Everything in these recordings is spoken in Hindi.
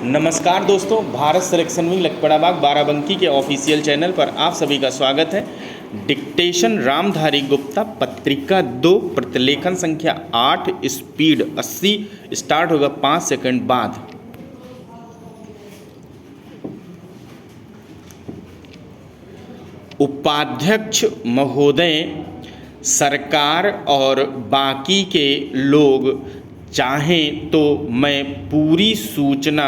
नमस्कार दोस्तों, भारत सिलेक्शन विंग लखपड़ाबाग बाराबंकी के ऑफिशियल चैनल पर आप सभी का स्वागत है। डिक्टेशन रामधारी गुप्ता पत्रिका 2 प्रतिलेखन संख्या 8 स्पीड 80 स्टार्ट होगा 5 सेकंड बाद। उपाध्यक्ष महोदय, सरकार और बाकी के लोग चाहें तो मैं पूरी सूचना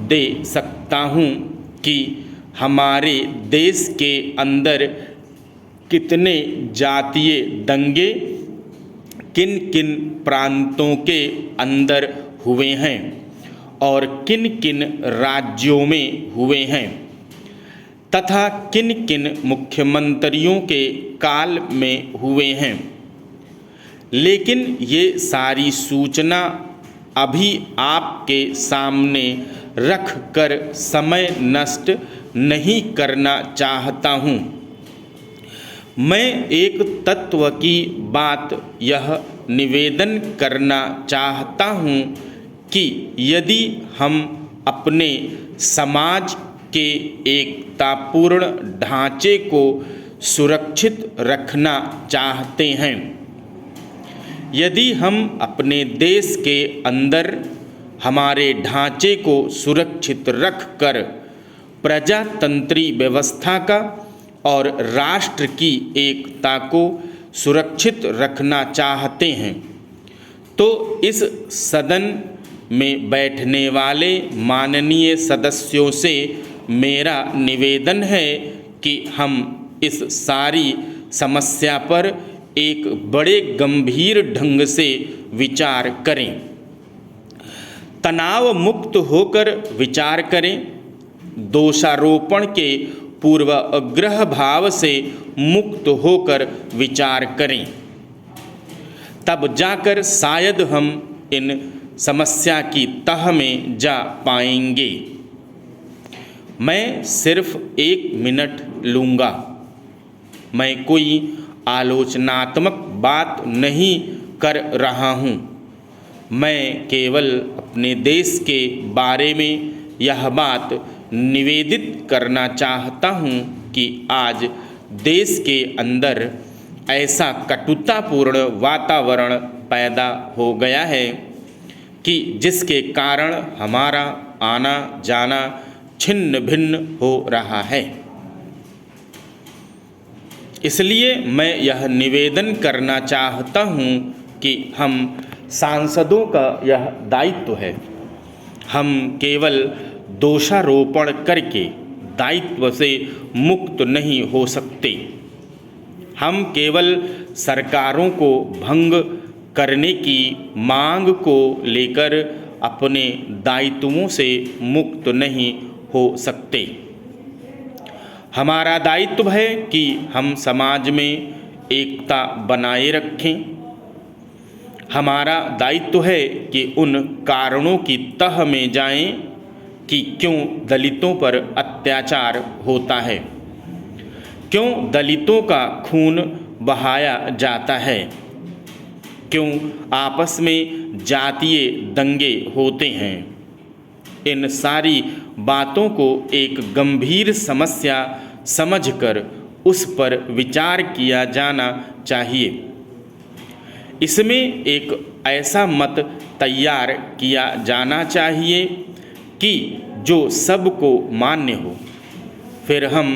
दे सकता हूं कि हमारे देश के अंदर कितने जातीय दंगे किन किन प्रांतों के अंदर हुए हैं और किन किन राज्यों में हुए हैं तथा किन किन मुख्यमंत्रियों के काल में हुए हैं। लेकिन ये सारी सूचना अभी आपके सामने रख कर समय नष्ट नहीं करना चाहता हूँ। मैं एक तत्व की बात यह निवेदन करना चाहता हूँ कि यदि हम अपने समाज के एकतापूर्ण ढांचे को सुरक्षित रखना चाहते हैं, यदि हम अपने देश के अंदर हमारे ढांचे को सुरक्षित रखकर प्रजातंत्री व्यवस्था का और राष्ट्र की एकता को सुरक्षित रखना चाहते हैं, तो इस सदन में बैठने वाले माननीय सदस्यों से मेरा निवेदन है कि हम इस सारी समस्या पर एक बड़े गंभीर ढंग से विचार करें, तनाव मुक्त होकर विचार करें, दोषारोपण के पूर्वाग्रह भाव से मुक्त होकर विचार करें। तब जाकर शायद हम इन समस्या की तह में जा पाएंगे। मैं सिर्फ 1 मिनट लूँगा। मैं कोई आलोचनात्मक बात नहीं कर रहा हूँ। मैं केवल अपने देश के बारे में यह बात निवेदित करना चाहता हूँ कि आज देश के अंदर ऐसा कटुतापूर्ण वातावरण पैदा हो गया है कि जिसके कारण हमारा आना जाना छिन्न भिन्न हो रहा है। इसलिए मैं यह निवेदन करना चाहता हूँ कि हम सांसदों का यह दायित्व है। हम केवल दोषारोपण करके दायित्व से मुक्त नहीं हो सकते। हम केवल सरकारों को भंग करने की मांग को लेकर अपने दायित्वों से मुक्त नहीं हो सकते। हमारा दायित्व है कि हम समाज में एकता बनाए रखें। हमारा दायित्व है कि उन कारणों की तह में जाएं कि क्यों दलितों पर अत्याचार होता है, क्यों दलितों का खून बहाया जाता है, क्यों आपस में जातीय दंगे होते हैं। इन सारी बातों को एक गंभीर समस्या समझकर उस पर विचार किया जाना चाहिए। इसमें एक ऐसा मत तैयार किया जाना चाहिए कि जो सबको मान्य हो। फिर हम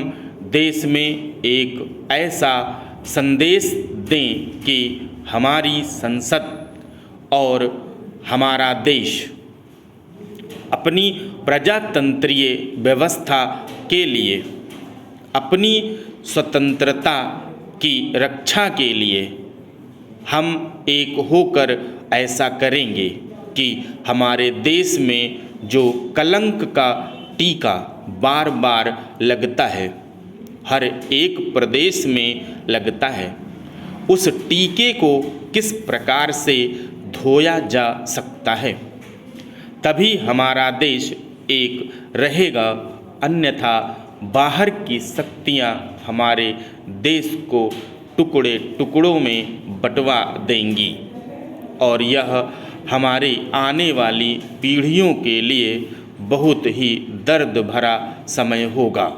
देश में एक ऐसा संदेश दें कि हमारी संसद और हमारा देश अपनी प्रजातंत्रीय व्यवस्था के लिए, अपनी स्वतंत्रता की रक्षा के लिए हम एक होकर ऐसा करेंगे कि हमारे देश में जो कलंक का टीका बार बार लगता है, हर एक प्रदेश में लगता है, उस टीके को किस प्रकार से धोया जा सकता है। तभी हमारा देश एक रहेगा, अन्यथा बाहर की शक्तियाँ हमारे देश को टुकड़े टुकड़ों में बंटवा देंगी और यह हमारी आने वाली पीढ़ियों के लिए बहुत ही दर्द भरा समय होगा।